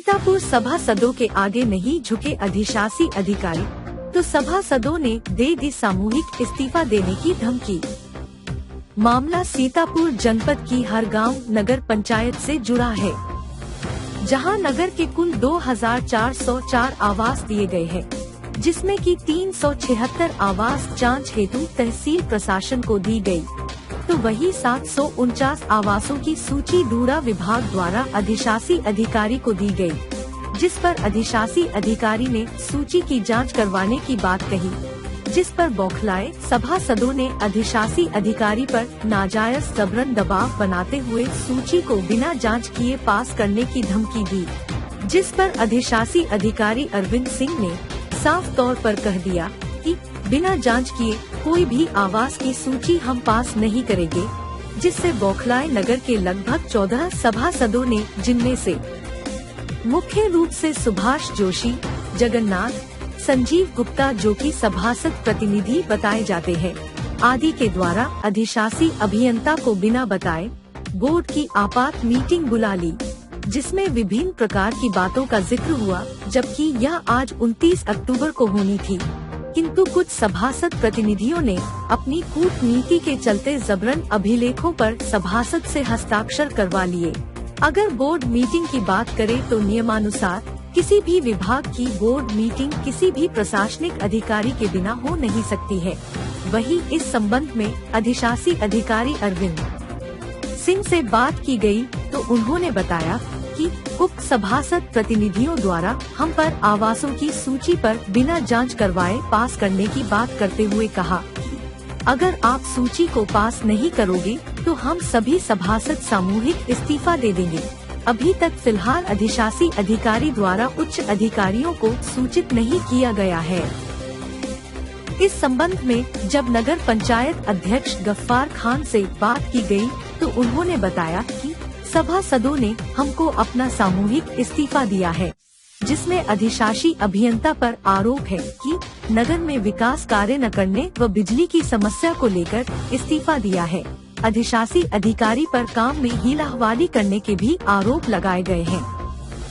सीतापुर सभासदों के आगे नहीं झुके अधिशासी अधिकारी, तो सभासदों ने दे दी सामूहिक इस्तीफा देने की धमकी। मामला सीतापुर जनपद की हरगांव नगर पंचायत से जुड़ा है, जहां नगर के कुल 2404 आवास दिए गए हैं, जिसमें की 376 आवास जांच हेतु तहसील प्रशासन को दी गई, तो वही 749 आवासों की सूची डूडा विभाग द्वारा अधिशासी अधिकारी को दी गई, जिस पर अधिशासी अधिकारी ने सूची की जांच करवाने की बात कही, जिस पर बौखलाए सभासदों ने अधिशासी अधिकारी पर नाजायज जबरन दबाव बनाते हुए सूची को बिना जांच किए पास करने की धमकी दी, जिस पर अधिशासी अधिकारी अरविंद सिंह ने साफ तौर पर कह दिया कि बिना जांच किए कोई भी आवास की सूची हम पास नहीं करेंगे, जिससे बौखलाए नगर के लगभग 14 सभासदों ने, जिनमें से मुख्य रूप से सुभाष जोशी, जगन्नाथ, संजीव गुप्ता जो कि सभासद प्रतिनिधि बताए जाते हैं, आदि के द्वारा अधिशासी अभियंता को बिना बताए बोर्ड की आपात मीटिंग बुला ली, जिसमें विभिन्न प्रकार की बातों का जिक्र हुआ, जबकि यह आज 29 अक्टूबर को होनी थी, किंतु कुछ सभासद प्रतिनिधियों ने अपनी कूटनीति के चलते जबरन अभिलेखों पर सभासद से हस्ताक्षर करवा लिए। अगर बोर्ड मीटिंग की बात करें तो नियमानुसार किसी भी विभाग की बोर्ड मीटिंग किसी भी प्रशासनिक अधिकारी के बिना हो नहीं सकती है। वहीं इस संबंध में अधिशासी अधिकारी अरविंद सिंह से बात की गई तो उन्होंने बताया कि उक्त सभासद प्रतिनिधियों द्वारा हम पर आवासों की सूची पर बिना जांच करवाए पास करने की बात करते हुए कहा, अगर आप सूची को पास नहीं करोगे तो हम सभी सभासद सामूहिक इस्तीफा दे देंगे। अभी तक फिलहाल अधिशासी अधिकारी द्वारा उच्च अधिकारियों को सूचित नहीं किया गया है। इस संबंध में जब नगर पंचायत अध्यक्ष गफ्फार खान से बात की गई तो उन्होंने बताया कि सभासदों ने हमको अपना सामूहिक इस्तीफा दिया है, जिसमें अधिशासी अभियंता पर आरोप है कि नगर में विकास कार्य न करने व बिजली की समस्या को लेकर इस्तीफा दिया है। अधिशासी अधिकारी पर काम में हीलाहवाली करने के भी आरोप लगाए गए हैं।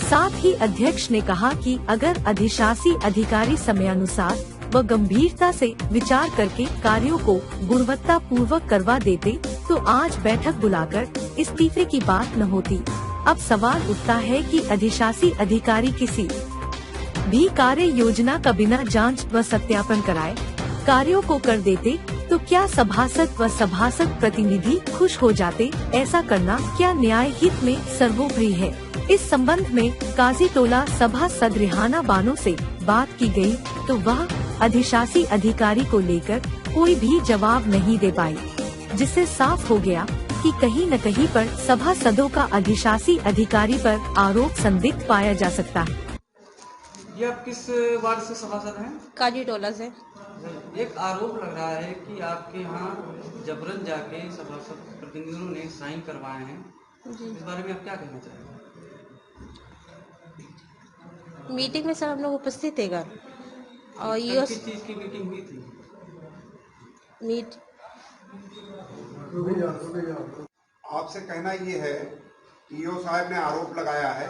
साथ ही अध्यक्ष ने कहा कि अगर अधिशासी अधिकारी समयानुसार व गंभीरता से विचार करके कार्यों को गुणवत्ता पूर्वक करवा देते तो आज बैठक बुलाकर इस्तीफे की बात न होती। अब सवाल उठता है कि अधिशासी अधिकारी किसी भी कार्य योजना का बिना जांच व सत्यापन कराए कार्यों को कर देते तो क्या सभासद व सभासद प्रतिनिधि खुश हो जाते? ऐसा करना क्या न्याय हित में सर्वोपरि है? इस संबंध में काजी टोला सभासद रिहाना बानो से बात की गई तो वह अधिशासी अधिकारी को लेकर कोई भी जवाब नहीं दे पाई, जिससे साफ हो गया कि कहीं न कहीं पर सभासदों का अधिशासी अधिकारी पर आरोप संदिग्ध पाया जा सकता है। ये आप किस वार्ड से सभासद हैं? काजी टोला से। एक आरोप लग रहा है कि आपके यहाँ जबरन जाके सभासद प्रतिनिधियों ने साइन करवाए हैं जी। इस बारे में आप क्या कहना चाहेंगे? मीटिंग में सब हम लोग उपस्थित थे और ये किस चीज की मीटिंग हुई थी? आपसे कहना ये है कि ईओ साहब ने आरोप लगाया है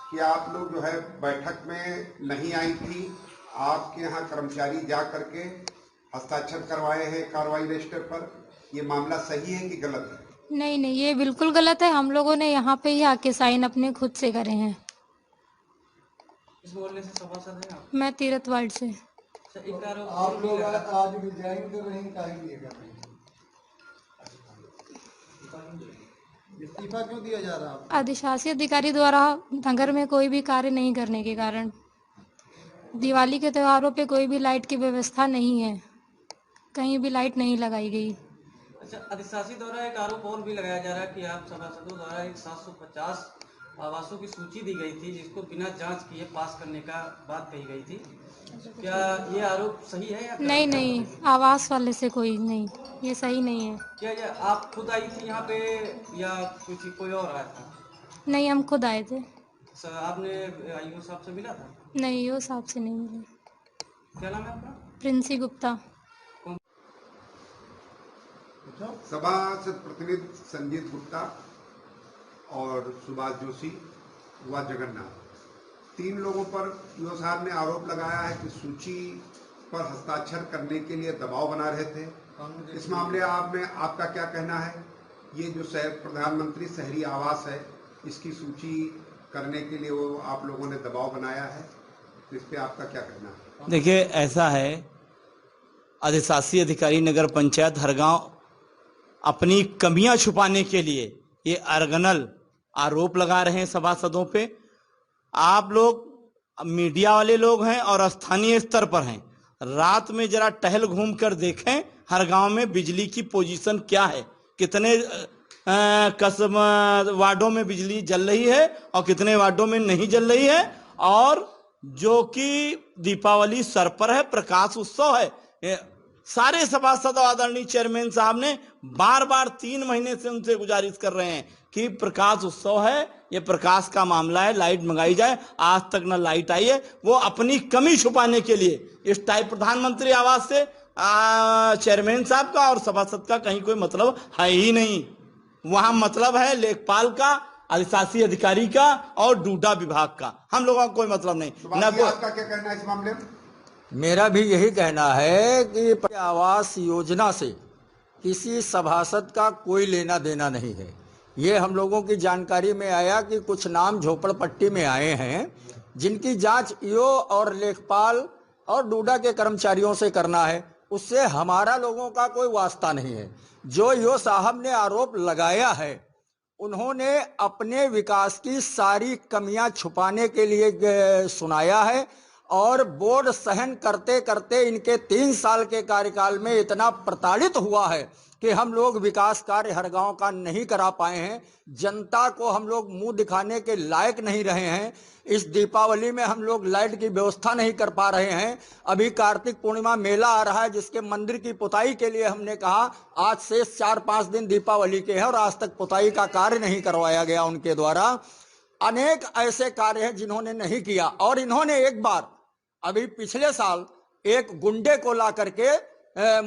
कि आप लोग जो है बैठक में नहीं आई थी, आपके यहाँ कर्मचारी जा करके हस्ताक्षर करवाए हैं कार्रवाई रजिस्टर पर। ये मामला सही है कि गलत है? नहीं, ये बिल्कुल गलत है। हम लोगों ने यहाँ पे ही आके साइन अपने खुद से करे हैं। इस मोहल्ले से सभासद हैं आप? मैं तीरथ वार्ड से। आप लोग आज रिजाइन कर रहे हैं, काहे लिए कर रहे हैं? इस्तीफा क्यों दिया जा रहा है? अधिशासी अधिकारी द्वारा नगर में कोई भी कार्य नहीं करने के कारण दिवाली के त्योहारों पे कोई भी लाइट की व्यवस्था नहीं है, कहीं भी लाइट नहीं लगाई गई। अच्छा, अधिशासी द्वारा एक आरोप और भी लगाया जा रहा है कि आप सभासदों द्वारा एक 750 आवासों की सूची दी गई थी जिसको बिना जांच किए पास करने का बात कही गई थी। क्या ये आरोप सही है या? नहीं, आवास वाले से कोई नहीं, ये सही नहीं है। क्या ये आप खुद आई थी यहाँ पे या कोई और आया था? नहीं, हम खुद आए थे। सर, आपने ईओ साहब से मिला था? नहीं, ईओ साहब से नहीं मिले। क्या नाम है आपका? प्रिंसी गुप्ता। सभासद प्रतिनिधि संजीव गुप्ता और सुभाष जोशी व जगन्नाथ। 3 लोगों पर ईओ साहब ने आरोप लगाया है कि सूची पर हस्ताक्षर करने के लिए दबाव बना रहे थे। इस मामले में आपका क्या कहना है? ये जो प्रधानमंत्री शहरी आवास है, इसकी सूची करने के लिए वो आप लोगों ने दबाव बनाया है, तो इस पे आपका क्या कहना है? देखिए, ऐसा है, अधिशासी अधिकारी नगर पंचायत हरगांव अपनी कमियां छुपाने के लिए ये अर्गनल आरोप लगा रहे हैं सभासदों पे। आप लोग मीडिया वाले लोग हैं और स्थानीय स्तर पर हैं, रात में जरा टहल घूम कर देखें हर गांव में बिजली की पोजीशन क्या है, कितने वार्डों में बिजली जल रही है और कितने वार्डों में नहीं जल रही है। और जो कि दीपावली सर पर है, प्रकाश उत्सव है, सारे सभासद आदरणीय चेयरमैन साहब ने बार बार 3 महीने से उनसे गुजारिश कर रहे हैं कि प्रकाश उत्सव है, ये प्रकाश का मामला है, लाइट मंगाई जाए। आज तक न लाइट आई है। वो अपनी कमी छुपाने के लिए इस टाइप प्रधानमंत्री आवास से चेयरमैन साहब का और सभासद का कहीं कोई मतलब है ही नहीं। वहां मतलब है लेखपाल का, अधिशासी अधिकारी का और डूडा विभाग का। हम लोगों का कोई मतलब नहीं। आपका क्या कहना है इस मामले में? मेरा भी यही कहना है कि आवास योजना से किसी सभासद का कोई लेना देना नहीं है। ये हम लोगों की जानकारी में आया कि कुछ नाम झोपड़पट्टी में आए हैं, जिनकी जांच ईओ और लेखपाल और डूडा के कर्मचारियों से करना है। उससे हमारा लोगों का कोई वास्ता नहीं है। जो ईओ साहब ने आरोप लगाया है, उन्होंने अपने विकास की सारी कमियां छुपाने के लिए सुनाया है और बोर्ड सहन करते करते इनके 3 साल के कार्यकाल में इतना प्रताड़ित हुआ है कि हम लोग विकास कार्य हर गांव का नहीं करा पाए हैं। जनता को हम लोग मुंह दिखाने के लायक नहीं रहे हैं। इस दीपावली में हम लोग लाइट की व्यवस्था नहीं कर पा रहे हैं। अभी कार्तिक पूर्णिमा मेला आ रहा है, जिसके मंदिर की पुताई के लिए हमने कहा आज से 4-5 दिन दीपावली के हैं और आज तक पुताई का कार्य नहीं करवाया गया उनके द्वारा। अनेक ऐसे कार्य हैं जिन्होंने नहीं किया। और इन्होंने एक बार अभी पिछले साल एक गुंडे को ला करके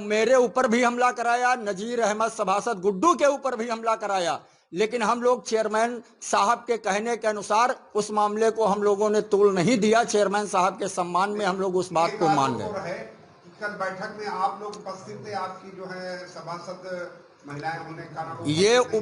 मेरे ऊपर भी हमला कराया, नजीर अहमद सभासद गुड्डू के ऊपर भी हमला कराया। लेकिन हम लोग चेयरमैन साहब के कहने के अनुसार उस मामले को हम लोगों ने तूल नहीं दिया। चेयरमैन साहब के सम्मान में हम लोग उस बात को मान गए। कल बैठक में आप लोग उपस्थित थे, आपकी जो है सभासद महिलाएं होने का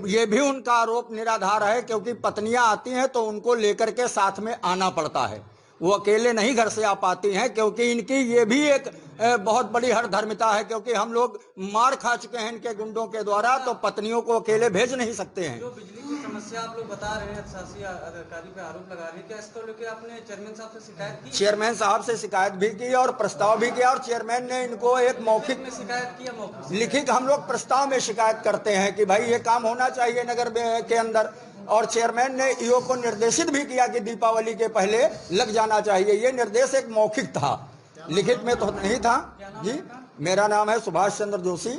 ये भी उनका आरोप निराधार है, क्योंकि पत्नियां आती हैं तो उनको लेकर के साथ में आना पड़ता है। वो अकेले नहीं घर से आ पाती हैं, क्योंकि इनकी ये भी एक बहुत बड़ी हठधर्मिता है, क्योंकि हम लोग मार खा चुके हैं इनके गुंडों के द्वारा, तो पत्नियों को अकेले भेज नहीं सकते हैं। जो बिजली की समस्या आप लोग बता रहे हैं, अधिशासी अधिकारी पे आरोप लगा रहे हैं, क्या इसको लेकर आपने चेयरमैन साहब से शिकायत की? चेयरमैन साहब से शिकायत भी की और प्रस्ताव भी किया, और चेयरमैन ने इनको एक मौखिक में शिकायत किया, मौखिक लिखित हम लोग प्रस्ताव में शिकायत करते हैं कि भाई ये काम होना चाहिए नगर के अंदर। और चेयरमैन ने ईओ को निर्देशित भी किया कि दीपावली के पहले लग जाना चाहिए। ये निर्देश एक मौखिक था, लिखित में तो नहीं था। जी, मेरा नाम है सुभाष चंद्र जोशी,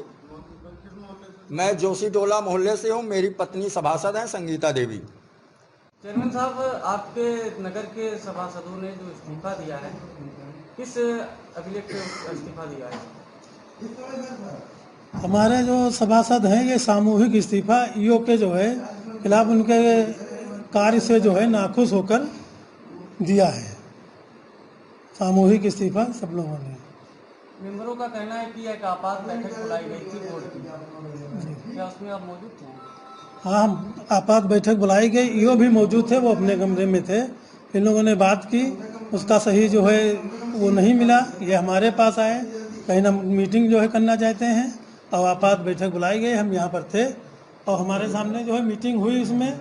मैं जोशी टोला मोहल्ले से हूँ। मेरी पत्नी सभासद हैं संगीता देवी। चेयरमैन साहब, आपके नगर के सभासदों ने जो इस्तीफा दिया है, किस अभिलेख पे इस्तीफा दिया है? हमारे जो सभासद हैं ये सामूहिक इस्तीफा ईओ के जो है खिलाफ उनके कार्य से जो है नाखुश होकर दिया है। सामूहिक इस्तीफा सब लोगों ने। मेंबरों का कहना है कि एक आपात बैठक बुलाई गई थी बोर्ड की, क्या उसमें आप मौजूद थे? हाँ, आपात बैठक बुलाई गई, ईओ भी मौजूद थे, वो अपने कमरे में थे। इन लोगों ने बात की, उसका सही जो है वो नहीं मिला। ये हमारे पास आए, कहीं ना मीटिंग जो है करना चाहते हैं, और आपात बैठक बुलाई गई। हम यहाँ पर थे और हमारे सामने जो है मीटिंग हुई इसमें,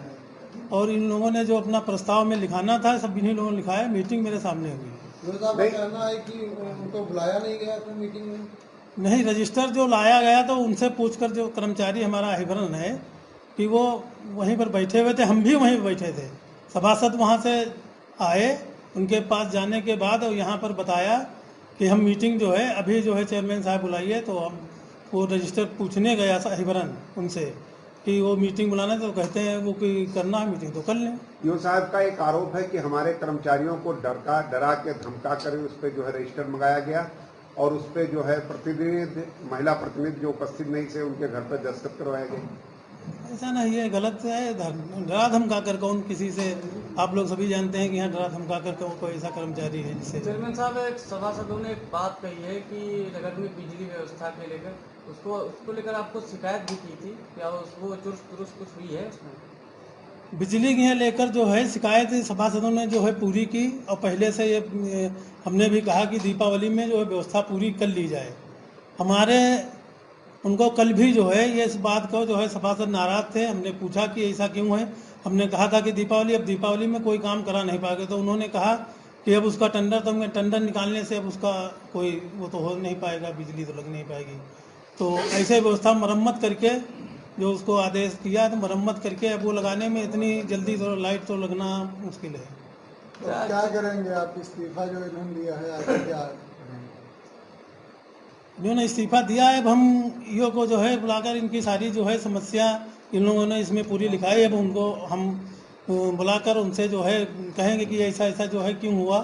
और इन लोगों ने जो अपना प्रस्ताव में लिखाना था सब इन्हीं लोगों ने लिखाया। मीटिंग मेरे सामने हुई। कहना है कि उनको बुलाया नहीं गया था मीटिंग में? नहीं, रजिस्टर जो लाया गया तो उनसे पूछकर, जो कर्मचारी हमारा हिबरन है कि वो वहीं पर बैठे हुए थे, हम भी वहीं पर बैठे थे। सभासद वहाँ से आए, उनके पास जाने के बाद यहाँ पर बताया कि हम मीटिंग जो है अभी जो है चेयरमैन साहब बुलाइए। तो हम वो रजिस्टर पूछने गया हिबरन उनसे कि वो मीटिंग बुलाना, तो कहते हैं वो कि करना है मीटिंग तो कर लें। ईओ साहब का एक आरोप है कि हमारे कर्मचारियों को डरा के धमका कर उस पर जो है रजिस्टर मंगाया गया, और उस पर जो है प्रतिनिधि, महिला प्रतिनिधि जो उपस्थित नहीं थे, उनके घर पर दस्तखत करवाए गए। ऐसा नहीं है, गलत है। डरा धमका कर कौन किसी से आप लोग सभी जानते हैं कि यहाँ डरा धमका कर कोई ऐसा कर्मचारी है जिससे। चेयरमैन साहब, एक सभासदों ने एक बात कही है कि नगर में बिजली व्यवस्था के लेकर उसको लेकर आपको शिकायत भी की थी, क्या वो दुरुस्त कुछ हुई है उसमें? बिजली के लेकर जो है शिकायत सभासदों ने जो है पूरी की, और पहले से ये हमने भी कहा कि दीपावली में जो है व्यवस्था पूरी कर ली जाए। हमारे उनको कल भी जो है ये इस बात को जो है सभासद नाराज थे। हमने पूछा कि ऐसा क्यों है। हमने कहा था कि दीपावली में कोई काम करा नहीं पाएगा, तो उन्होंने कहा कि अब उसका टेंडर निकालने से अब उसका कोई वो तो हो नहीं पाएगा, बिजली तो लग नहीं पाएगी। तो ऐसे व्यवस्था मरम्मत करके जो उसको आदेश किया, तो मरम्मत करके अब वो लगाने में इतनी जल्दी तो लाइट तो लगना मुश्किल है। तो क्या करेंगे आप? इस्तीफा जो इन्होंने दिया है आगे क्या करेंगे? इन्होंने इस्तीफा दिया है, अब हम ईओ को जो है बुलाकर इनकी सारी जो है समस्या इन लोगों ने इसमें पूरी लिखाई है। अब उनको हम बुलाकर उनसे जो है कहेंगे कि ऐसा ऐसा जो है क्यों हुआ,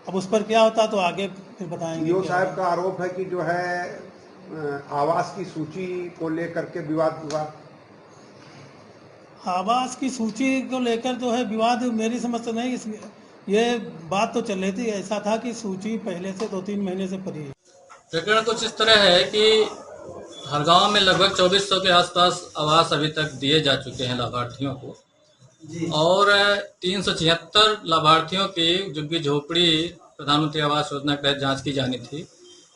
अब उस पर क्या होता तो आगे फिर बताएंगे। ईओ साहब का आरोप है कि जो है आवास की सूची को लेकर के विवाद हुआ। आवास की सूची को लेकर जो है विवाद मेरी समझ से नहीं, ये बात तो चल रही थी, ऐसा था कि सूची पहले से 2-3 महीने से पड़ी है। प्रकरण कुछ इस तरह है कि हर गांव में लगभग 2400 के आसपास आवास अभी तक दिए जा चुके हैं लाभार्थियों को, और 376 लाभार्थियों की झुग्गी झोपड़ी प्रधानमंत्री आवास योजना के तहत जांच की जानी थी,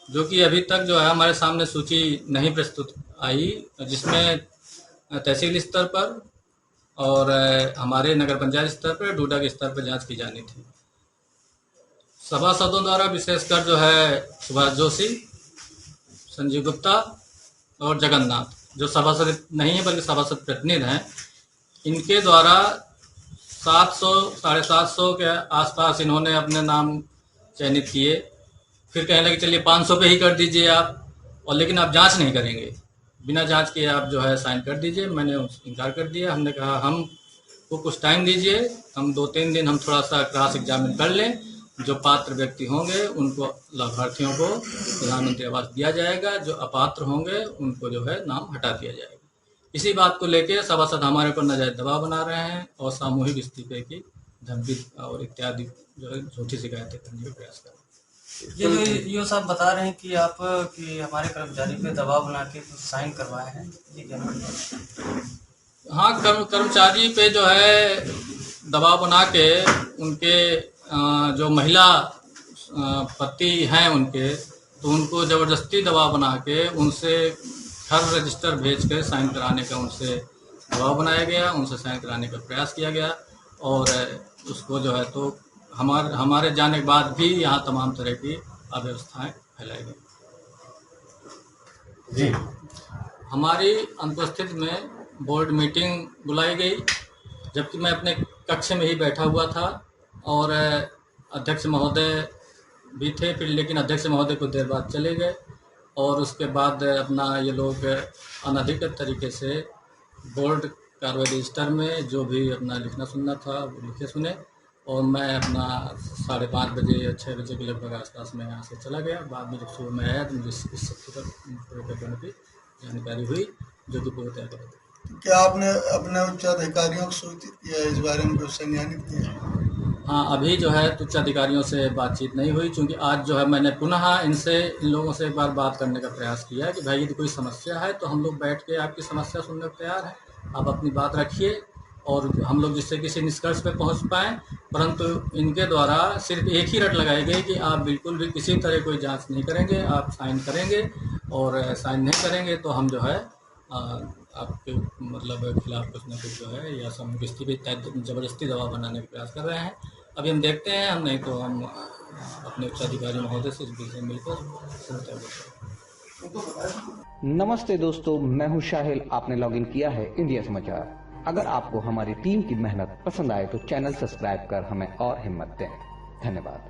जो कि अभी तक जो है हमारे सामने सूची नहीं प्रस्तुत आई, जिसमें तहसील स्तर पर और हमारे नगर पंचायत स्तर पर, डूडा के स्तर पर जांच की जानी थी। सभासदों द्वारा विशेषकर जो है सुभाष जोशी, संजीव गुप्ता और जगन्नाथ, जो सभासद नहीं है बल्कि सभासद प्रतिनिधि हैं, इनके द्वारा 700-750 के आसपास इन्होंने अपने नाम चयनित किए। फिर कहने लगे चलिए 500 पे ही कर दीजिए आप, और लेकिन आप जांच नहीं करेंगे, बिना जांच के आप जो है साइन कर दीजिए। मैंने इनकार कर दिया। हमने कहा हम को कुछ टाइम दीजिए, हम 2-3 दिन हम थोड़ा सा क्रॉस एग्जामिन कर लें, जो पात्र व्यक्ति होंगे उनको लाभार्थियों को प्रधानमंत्री आवास दिया जाएगा, जो अपात्र होंगे उनको जो है नाम हटा दिया जाएगा। इसी बात को लेके सभासद हमारे ऊपर नाजायज दबाव बना रहे हैं और सामूहिक इस्तीफे की धमकी और इत्यादि जो है झूठी शिकायतें करने का प्रयास कर रहे हैं। ये जो ईओ साहब बता रहे हैं कि आप कि हमारे कर्मचारी पे दबाव बना के कुछ साइन करवाए हैं, ये क्या है? हाँ, कर्मचारी पे जो है दबाव बना के उनके जो महिला पति हैं उनके, तो उनको जबरदस्ती दबाव बना के उनसे हर रजिस्टर भेज कर साइन कराने का उनसे दबाव बनाया गया, उनसे साइन कराने का प्रयास किया गया, और उसको जो है तो हमारे जाने के बाद भी यहाँ तमाम तरह की अव्यवस्थाएं फैलाई गई। जी, हमारी अनुपस्थिति में बोर्ड मीटिंग बुलाई गई, जबकि मैं अपने कक्ष में ही बैठा हुआ था, और अध्यक्ष महोदय भी थे, फिर लेकिन अध्यक्ष महोदय कुछ देर बाद चले गए, और उसके बाद अपना ये लोग अनधिकृत तरीके से बोर्ड कार्रवाई रजिस्टर में जो भी अपना लिखना सुनना था वो लिखे सुने, और मैं अपना 5:30 बजे या 6 बजे के लगभग आसपास में यहाँ से चला गया। बाद में जब सुबह में आया तो मुझे इस पूरे प्रकरण की जानकारी हुई, जो कि पूरी तय कर। क्या आपने अपने उच्च अधिकारियों को सूचित किया इस बारे में, कुछ संज्ञानित किया? हाँ, अभी जो है उच्च अधिकारियों से बातचीत नहीं हुई, क्योंकि आज जो है मैंने पुनः इन लोगों से एक बार बात करने का प्रयास किया कि भाई यदि कोई समस्या है तो हम लोग बैठ के आपकी समस्या सुनने को तैयार हैं, आप अपनी बात रखिए और हम लोग जिससे किसी निष्कर्ष पे पहुंच पाएँ। परंतु इनके द्वारा सिर्फ एक ही रट लगाई गई कि आप बिल्कुल भी किसी तरह कोई जांच नहीं करेंगे, आप साइन करेंगे, और साइन नहीं करेंगे तो हम जो है आपके मतलब खिलाफ कुछ न कुछ जो है या सामूहिक इस्तीफे जबरदस्ती दबाव बनाने का प्रयास कर रहे हैं। अभी हम देखते हैं, हम नहीं तो हम अपने उच्च अधिकारी महोदय से इस विषय में मिलकर। नमस्ते दोस्तों, मैं हूं शाहिल। आपने लॉगिन किया है इंडिया समाचार। अगर आपको हमारी टीम की मेहनत पसंद आए तो चैनल सब्सक्राइब कर हमें और हिम्मत दें। धन्यवाद।